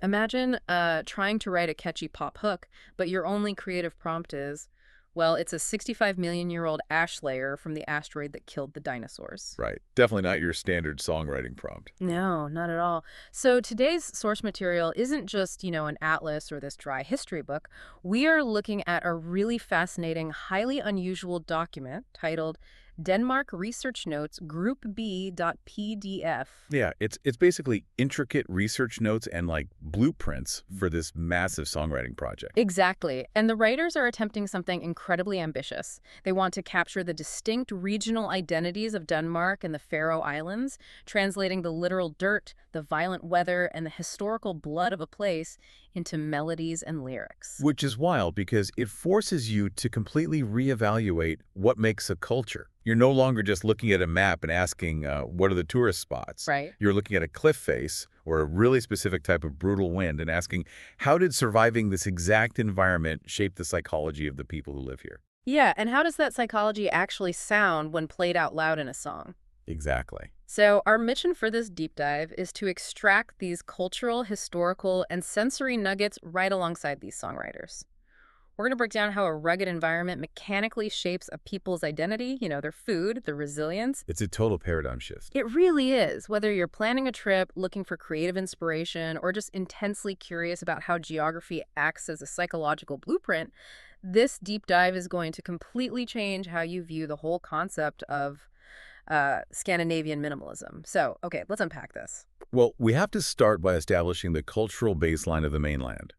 Imagine trying to write a catchy pop hook, but your only creative prompt is, well, it's a 65 million-year-old ash layer from the asteroid that killed the dinosaurs. Right. Definitely not your standard songwriting prompt. No, not at all. So today's source material isn't just, an atlas or this dry history book. We are looking at a really fascinating, highly unusual document titled Denmark Research Notes Group B.pdf. Yeah, it's basically intricate research notes and like blueprints for this massive songwriting project. Exactly. And the writers are attempting something incredibly ambitious. They want to capture the distinct regional identities of Denmark and the Faroe Islands, translating the literal dirt, the violent weather, and the historical blood of a place into melodies and lyrics. Which is wild because it forces you to completely reevaluate what makes a culture. You're no longer just looking at a map and asking, what are the tourist spots? Right. You're looking at a cliff face or a really specific type of brutal wind and asking, how did surviving this exact environment shape the psychology of the people who live here? Yeah, and how does that psychology actually sound when played out loud in a song? Exactly. So our mission for this deep dive is to extract these cultural, historical, and sensory nuggets right alongside these songwriters. We're going to break down how a rugged environment mechanically shapes a people's identity, their food, their resilience. It's a total paradigm shift. It really is. Whether you're planning a trip, looking for creative inspiration, or just intensely curious about how geography acts as a psychological blueprint, this deep dive is going to completely change how you view the whole concept of Scandinavian minimalism. So, okay, let's unpack this. Well, we have to start by establishing the cultural baseline of the mainland,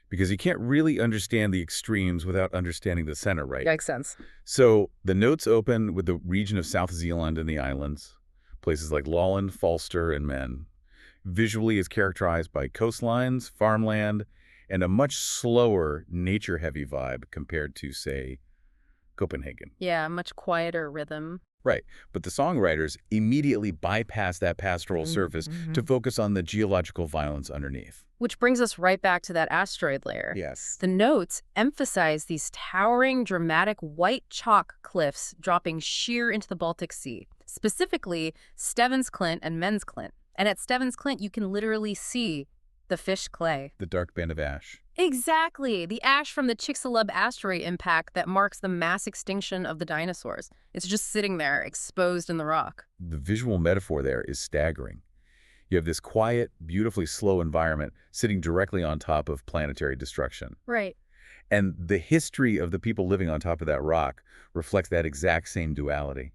because you can't really understand the extremes without understanding the center, right? Makes sense. So the notes open with the region of South Zealand and the islands, places like Lolland, Falster, and Men. Visually is characterized by coastlines, farmland, and a much slower, nature-heavy vibe compared to, say, Copenhagen. Yeah, much quieter rhythm. Right, but the songwriters immediately bypass that pastoral surface to focus on the geological violence underneath. Which brings us right back to that asteroid layer. Yes. The notes emphasize these towering, dramatic white chalk cliffs dropping sheer into the Baltic Sea, specifically Stevens Klint and Men's Klint. And at Stevens Klint, you can literally see the fish clay. The dark band of ash. Exactly. The ash from the Chicxulub asteroid impact that marks the mass extinction of the dinosaurs. It's just sitting there, exposed in the rock. The visual metaphor there is staggering. You have this quiet, beautifully slow environment sitting directly on top of planetary destruction. Right. And the history of the people living on top of that rock reflects that exact same duality.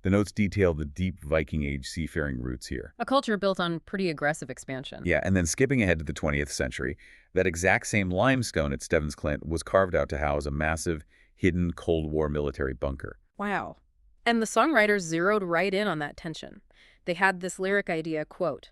The notes detail the deep Viking Age seafaring roots here. A culture built on pretty aggressive expansion. Yeah, and then skipping ahead to the 20th century, that exact same limestone at Stevens Klint was carved out to house a massive, hidden Cold War military bunker. Wow. And the songwriters zeroed right in on that tension. They had this lyric idea, quote,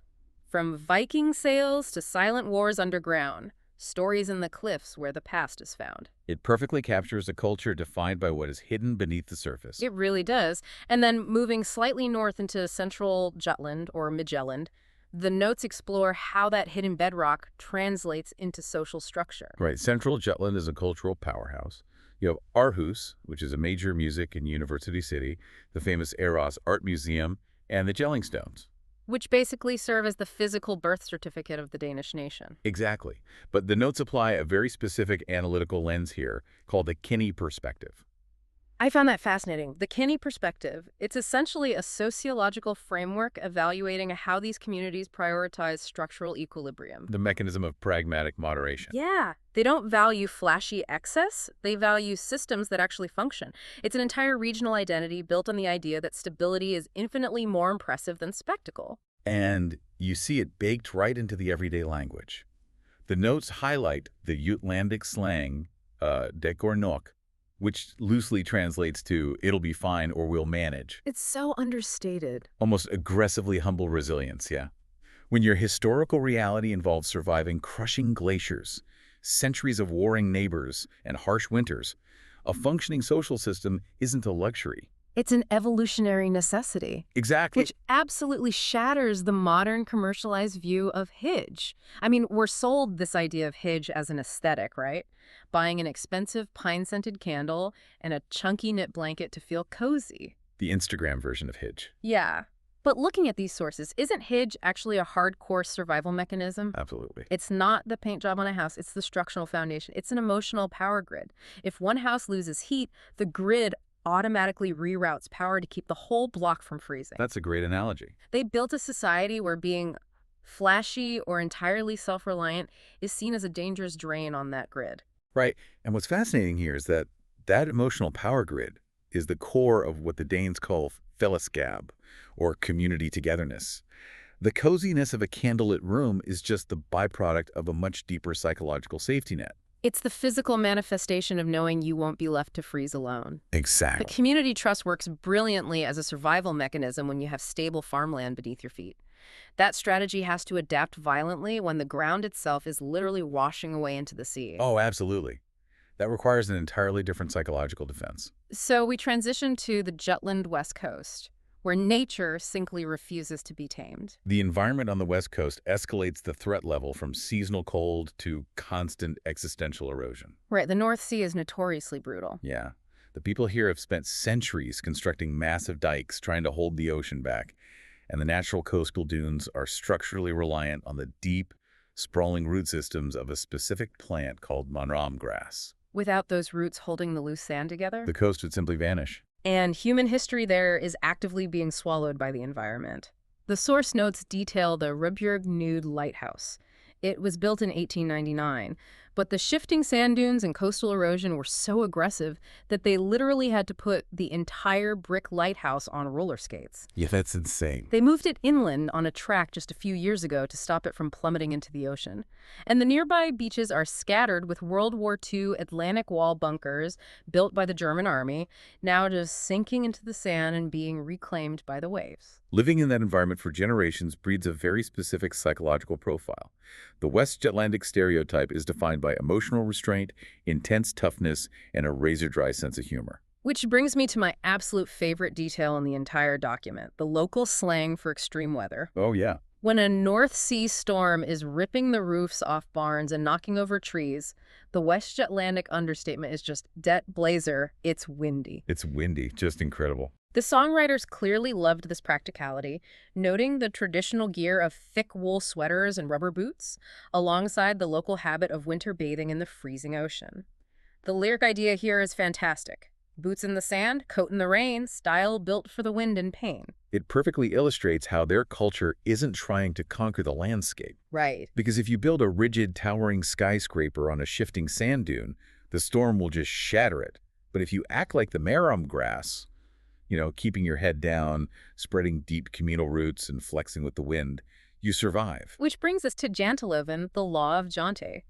"From Viking sails to silent wars underground, stories in the cliffs where the past is found." It perfectly captures a culture defined by what is hidden beneath the surface. It really does. And then moving slightly north into central Jutland or Midtjylland, the notes explore how that hidden bedrock translates into social structure. Right, Central Jutland is a cultural powerhouse. You have Aarhus, which is a major music and university city, the famous Eros Art Museum, and the Jellingstones. Which basically serve as the physical birth certificate of the Danish nation. Exactly. But the notes apply a very specific analytical lens here called the Kinney perspective. I found that fascinating. The Kinney perspective, it's essentially a sociological framework evaluating how these communities prioritize structural equilibrium. The mechanism of pragmatic moderation. Yeah, they don't value flashy excess. They value systems that actually function. It's an entire regional identity built on the idea that stability is infinitely more impressive than spectacle. And you see it baked right into the everyday language. The notes highlight the Jutlandic slang, det går nok, which loosely translates to "it'll be fine" or "we'll manage." It's so understated. Almost aggressively humble resilience, yeah. When your historical reality involves surviving crushing glaciers, centuries of warring neighbors, and harsh winters, a functioning social system isn't a luxury. It's an evolutionary necessity. Exactly. Which absolutely shatters the modern commercialized view of Hidge. I mean, we're sold this idea of Hidge as an aesthetic, right? Buying an expensive pine-scented candle and a chunky knit blanket to feel cozy. The Instagram version of Hidge. Yeah. But looking at these sources, isn't Hidge actually a hardcore survival mechanism? Absolutely. It's not the paint job on a house, it's the structural foundation. It's an emotional power grid. If one house loses heat, the grid automatically reroutes power to keep the whole block from freezing. That's a great analogy. They built a society where being flashy or entirely self-reliant is seen as a dangerous drain on that grid. Right. And what's fascinating here is that that emotional power grid is the core of what the Danes call fellesskap, or community togetherness. The coziness of a candlelit room is just the byproduct of a much deeper psychological safety net. It's the physical manifestation of knowing you won't be left to freeze alone. But Exactly. community trust works brilliantly as a survival mechanism when you have stable farmland beneath your feet. That strategy has to adapt violently when the ground itself is literally washing away into the sea. Oh, absolutely. That requires an entirely different psychological defense. So we transition to the Jutland West Coast, where nature simply refuses to be tamed. The environment on the West Coast escalates the threat level from seasonal cold to constant existential erosion. Right, the North Sea is notoriously brutal. Yeah. The people here have spent centuries constructing massive dikes trying to hold the ocean back, and the natural coastal dunes are structurally reliant on the deep, sprawling root systems of a specific plant called monram grass. Without those roots holding the loose sand together, The coast would simply vanish. and human history there is actively being swallowed by the environment. The source notes detail the Rubjerg Nude Lighthouse. It was built in 1899, but the shifting sand dunes and coastal erosion were so aggressive that they literally had to put the entire brick lighthouse on roller skates. Yeah, that's insane. They moved it inland on a track just a few years ago to stop it from plummeting into the ocean. And the nearby beaches are scattered with World War II Atlantic Wall bunkers built by the German army, now just sinking into the sand and being reclaimed by the waves. Living in that environment for generations breeds a very specific psychological profile. The West Jutlandic stereotype is defined by emotional restraint, intense toughness, and a razor-dry sense of humor. Which brings me to my absolute favorite detail in the entire document, the local slang for extreme weather. Oh, yeah. When a North Sea storm is ripping the roofs off barns and knocking over trees, the West Jutlandic understatement is just det blazer, it's windy. It's windy, just incredible. The songwriters clearly loved this practicality, noting the traditional gear of thick wool sweaters and rubber boots, alongside the local habit of winter bathing in the freezing ocean. The lyric idea here is fantastic. Boots in the sand, coat in the rain, style built for the wind and pain. It perfectly illustrates how their culture isn't trying to conquer the landscape. Right. Because if you build a rigid, towering skyscraper on a shifting sand dune, the storm will just shatter it. But if you act like the maram grass, keeping your head down, spreading deep communal roots, and flexing with the wind, you survive. Which brings us to Janteloven, the law of Jante.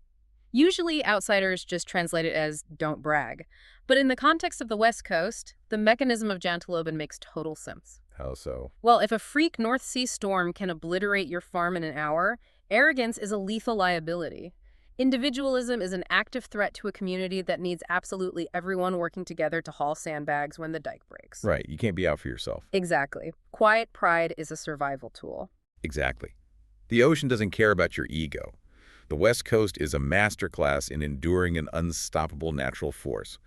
Usually, outsiders just translate it as don't brag. But in the context of the West Coast, the mechanism of Janteloven makes total sense. How so? Well, if a freak North Sea storm can obliterate your farm in an hour, arrogance is a lethal liability. Individualism is an active threat to a community that needs absolutely everyone working together to haul sandbags when the dike breaks. Right, you can't be out for yourself. Exactly. Quiet pride is a survival tool. Exactly. The ocean doesn't care about your ego. The West Coast is a masterclass in enduring an unstoppable natural force.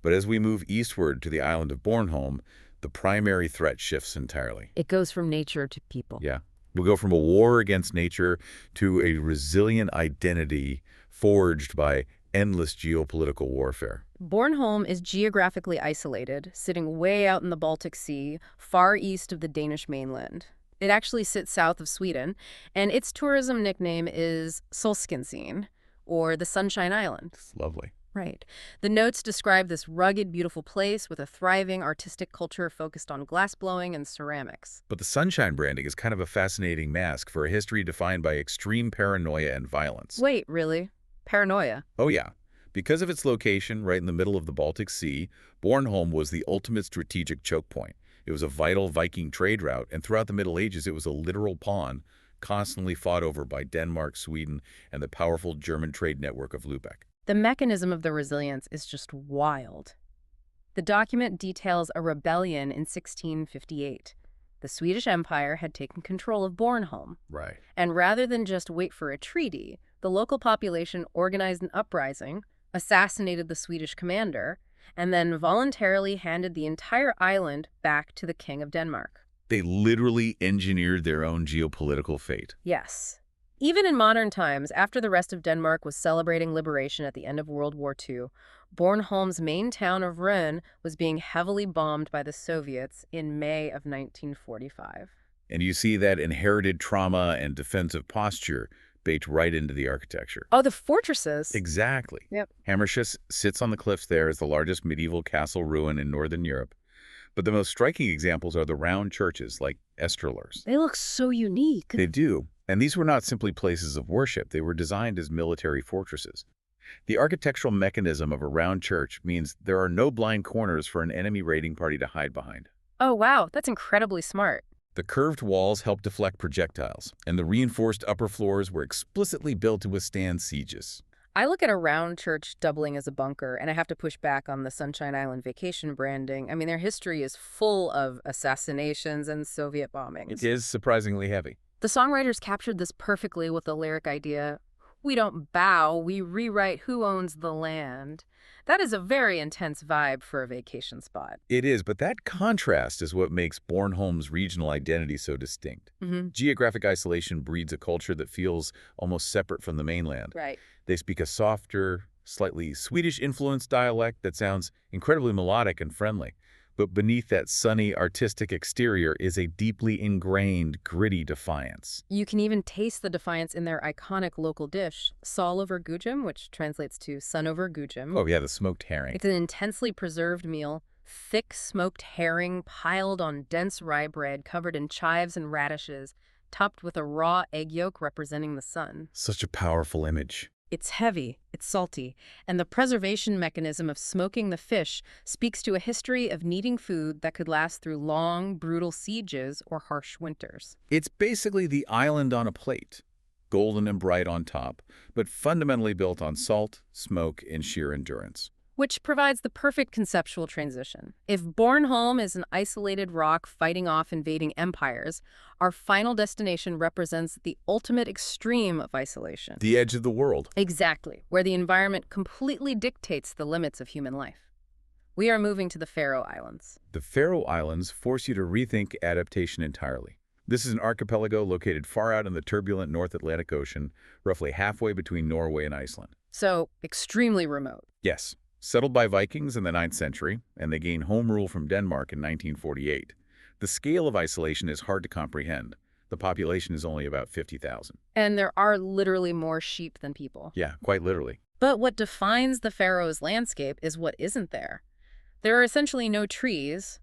But as we move eastward to the island of Bornholm, the primary threat shifts entirely. It goes from nature to people. Yeah. We'll go from a war against nature to a resilient identity forged by endless geopolitical warfare. Bornholm is geographically isolated, sitting way out in the Baltic Sea, far east of the Danish mainland. It actually sits south of Sweden, and its tourism nickname is Solskinsin, or the Sunshine Island. It's lovely. Right. The notes describe this rugged, beautiful place with a thriving artistic culture focused on glassblowing and ceramics. But the sunshine branding is kind of a fascinating mask for a history defined by extreme paranoia and violence. Wait, really? Paranoia? Oh yeah. Because of its location right in the middle of the Baltic Sea, Bornholm was the ultimate strategic choke point. It was a vital Viking trade route, and throughout the Middle Ages it was a literal pawn, constantly fought over by Denmark, Sweden, and the powerful German trade network of Lübeck. The mechanism of the resilience is just wild. The document details a rebellion in 1658. The Swedish Empire had taken control of Bornholm. Right. And rather than just wait for a treaty, the local population organized an uprising, assassinated the Swedish commander, and then voluntarily handed the entire island back to the King of Denmark. They literally engineered their own geopolitical fate. Yes. Even in modern times, after the rest of Denmark was celebrating liberation at the end of World War II, Bornholm's main town of Røn was being heavily bombed by the Soviets in May of 1945. And you see that inherited trauma and defensive posture baked right into the architecture. Oh, the fortresses. Exactly. Yep. Hammersmith sits on the cliffs there as the largest medieval castle ruin in northern Europe. But the most striking examples are the round churches like Estrelers. They look so unique. They do. And these were not simply places of worship. They were designed as military fortresses. The architectural mechanism of a round church means there are no blind corners for an enemy raiding party to hide behind. Oh, wow. That's incredibly smart. The curved walls help deflect projectiles, and the reinforced upper floors were explicitly built to withstand sieges. I look at a round church doubling as a bunker, and I have to push back on the Sunshine Island vacation branding. I mean, their history is full of assassinations and Soviet bombings. It is surprisingly heavy. The songwriters captured this perfectly with the lyric idea, "We don't bow, we rewrite who owns the land." That is a very intense vibe for a vacation spot. It is, but that contrast is what makes Bornholm's regional identity so distinct. Geographic isolation breeds a culture that feels almost separate from the mainland. Right. They speak a softer, slightly Swedish-influenced dialect that sounds incredibly melodic and friendly. But beneath that sunny, artistic exterior is a deeply ingrained, gritty defiance. You can even taste the defiance in their iconic local dish, Sol over Gujum, which translates to sun over Gujum. Oh yeah, the smoked herring. It's an intensely preserved meal, thick smoked herring piled on dense rye bread covered in chives and radishes, topped with a raw egg yolk representing the sun. Such a powerful image. It's heavy, it's salty, and the preservation mechanism of smoking the fish speaks to a history of needing food that could last through long, brutal sieges or harsh winters. It's basically the island on a plate, golden and bright on top, but fundamentally built on salt, smoke, and sheer endurance. Which provides the perfect conceptual transition. If Bornholm is an isolated rock fighting off invading empires, our final destination represents the ultimate extreme of isolation. The edge of the world. Exactly, where the environment completely dictates the limits of human life. We are moving to the Faroe Islands. The Faroe Islands force you to rethink adaptation entirely. This is an archipelago located far out in the turbulent North Atlantic Ocean, roughly halfway between Norway and Iceland. So, extremely remote. Yes. Settled by Vikings in the 9th century, and they gained home rule from Denmark in 1948. The scale of isolation is hard to comprehend. The population is only about 50,000. And there are literally more sheep than people. Yeah, quite literally. But what defines the Faroes landscape is what isn't there. There are essentially no trees.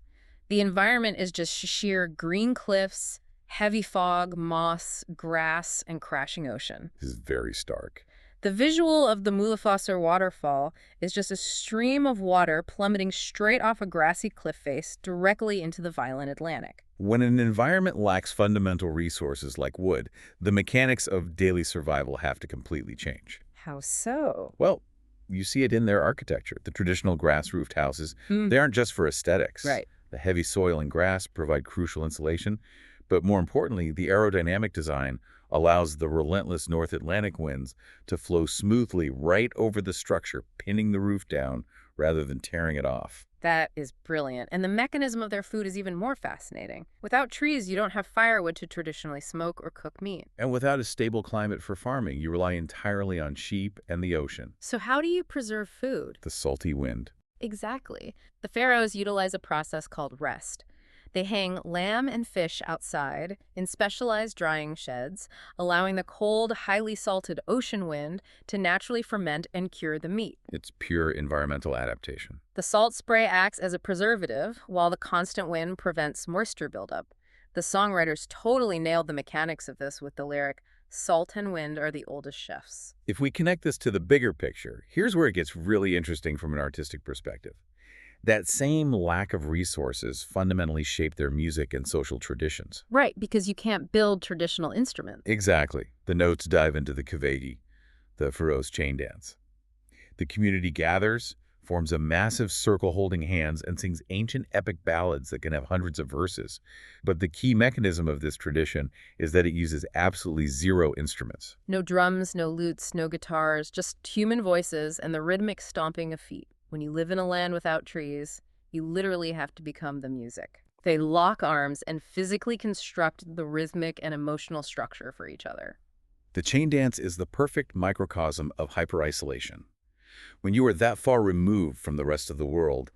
The environment is just sheer green cliffs, heavy fog, moss, grass, and crashing ocean. This is very stark. The visual of the Mulafosser waterfall is just a stream of water plummeting straight off a grassy cliff face directly into the violent Atlantic. When an environment lacks fundamental resources like wood, the mechanics of daily survival have to completely change. How so? Well, you see it in their architecture. The traditional grass-roofed houses, they aren't just for aesthetics. Right. The heavy soil and grass provide crucial insulation, but more importantly, the aerodynamic design allows the relentless North Atlantic winds to flow smoothly right over the structure, pinning the roof down rather than tearing it off. That is brilliant. And the mechanism of their food is even more fascinating. Without trees, you don't have firewood to traditionally smoke or cook meat. And without a stable climate for farming, you rely entirely on sheep and the ocean. So how do you preserve food? The salty wind. Exactly. The Faroes utilize a process called rest. They hang lamb and fish outside in specialized drying sheds, allowing the cold, highly salted ocean wind to naturally ferment and cure the meat. It's pure environmental adaptation. The salt spray acts as a preservative, while the constant wind prevents moisture buildup. The songwriters totally nailed the mechanics of this with the lyric, "Salt and wind are the oldest chefs." If we connect this to the bigger picture, here's where it gets really interesting from an artistic perspective. That same lack of resources fundamentally shaped their music and social traditions. Right, because you can't build traditional instruments. Exactly. The notes dive into the kavegi, the Faroes chain dance. The community gathers, forms a massive circle holding hands, and sings ancient epic ballads that can have hundreds of verses. But the key mechanism of this tradition is that it uses absolutely zero instruments. No drums, no lutes, no guitars, just human voices and the rhythmic stomping of feet. When you live in a land without trees, you literally have to become the music. They lock arms and physically construct the rhythmic and emotional structure for each other. The chain dance is the perfect microcosm of hyper-isolation. When you are that far removed from the rest of the world,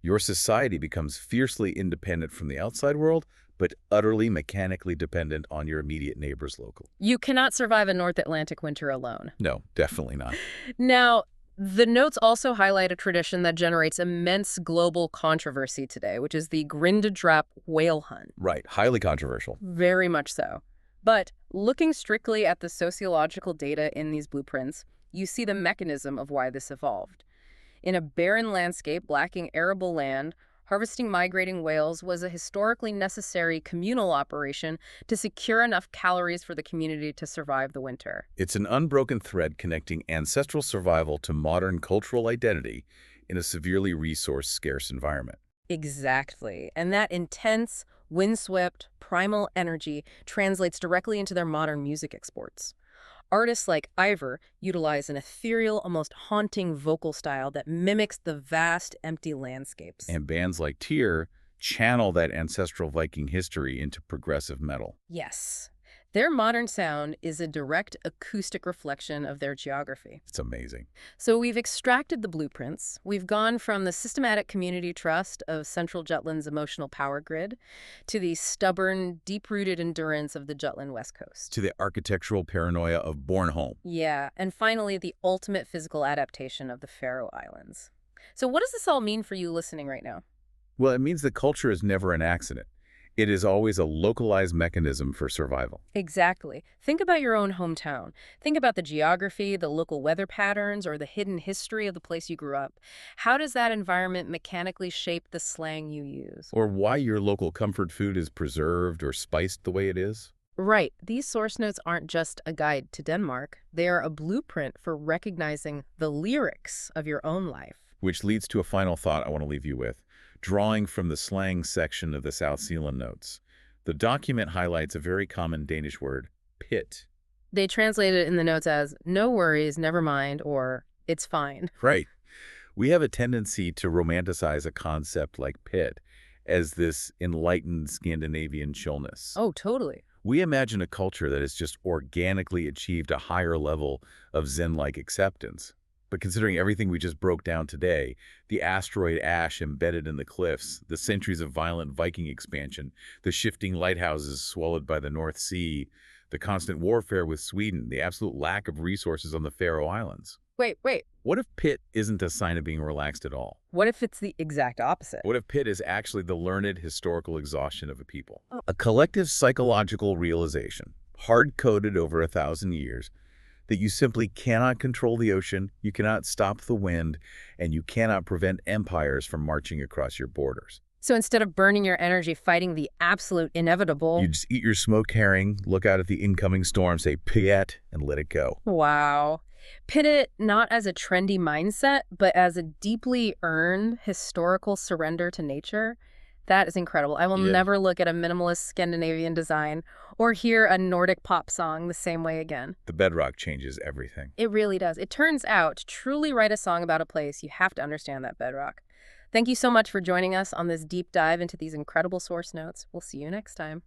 your society becomes fiercely independent from the outside world, but utterly mechanically dependent on your immediate neighbors local. You cannot survive a North Atlantic winter alone. No, definitely not. Now, the notes also highlight a tradition that generates immense global controversy today, which is the Grindadrap whale hunt. Right, highly controversial. Very much so. But looking strictly at the sociological data in these blueprints, you see the mechanism of why this evolved. In a barren landscape lacking arable land, harvesting migrating whales was a historically necessary communal operation to secure enough calories for the community to survive the winter. It's an unbroken thread connecting ancestral survival to modern cultural identity in a severely resource-scarce environment. Exactly. And that intense, windswept, primal energy translates directly into their modern music exports. Artists like Ivor utilize an ethereal, almost haunting vocal style that mimics the vast, empty landscapes. And bands like Tyr channel that ancestral Viking history into progressive metal. Yes. Their modern sound is a direct acoustic reflection of their geography. It's amazing. So we've extracted the blueprints. We've gone from the systematic community trust of Central Jutland's emotional power grid to the stubborn, deep-rooted endurance of the Jutland West Coast. To the architectural paranoia of Bornholm. Yeah, and finally, the ultimate physical adaptation of the Faroe Islands. So what does this all mean for you listening right now? Well, it means that culture is never an accident. It is always a localized mechanism for survival. Exactly. Think about your own hometown. Think about the geography, the local weather patterns, or the hidden history of the place you grew up. How does that environment mechanically shape the slang you use? Or why your local comfort food is preserved or spiced the way it is. Right. These source notes aren't just a guide to Denmark. They are a blueprint for recognizing the lyrics of your own life. Which leads to a final thought I want to leave you with. Drawing from the slang section of the South Zealand notes, the document highlights a very common Danish word, pit. They translate it in the notes as, no worries, never mind, or it's fine. Right. We have a tendency to romanticize a concept like pit as this enlightened Scandinavian chillness. Oh, totally. We imagine a culture that has just organically achieved a higher level of Zen-like acceptance. But considering everything we just broke down today, the asteroid ash embedded in the cliffs, the centuries of violent Viking expansion, the shifting lighthouses swallowed by the North Sea, the constant warfare with Sweden, the absolute lack of resources on the Faroe Islands. Wait. What if pit isn't a sign of being relaxed at all? What if it's the exact opposite? What if pit is actually the learned historical exhaustion of a people? A collective psychological realization, hard-coded over 1,000 years, that you simply cannot control the ocean, you cannot stop the wind, and you cannot prevent empires from marching across your borders. So instead of burning your energy fighting the absolute inevitable... You just eat your smoked herring, look out at the incoming storm, say piet, and let it go. Wow. Pit it not as a trendy mindset, but as a deeply earned historical surrender to nature. That is incredible. I will never look at a minimalist Scandinavian design or hear a Nordic pop song the same way again. The bedrock changes everything. It really does. It turns out, to truly write a song about a place, you have to understand that bedrock. Thank you so much for joining us on this deep dive into these incredible source notes. We'll see you next time.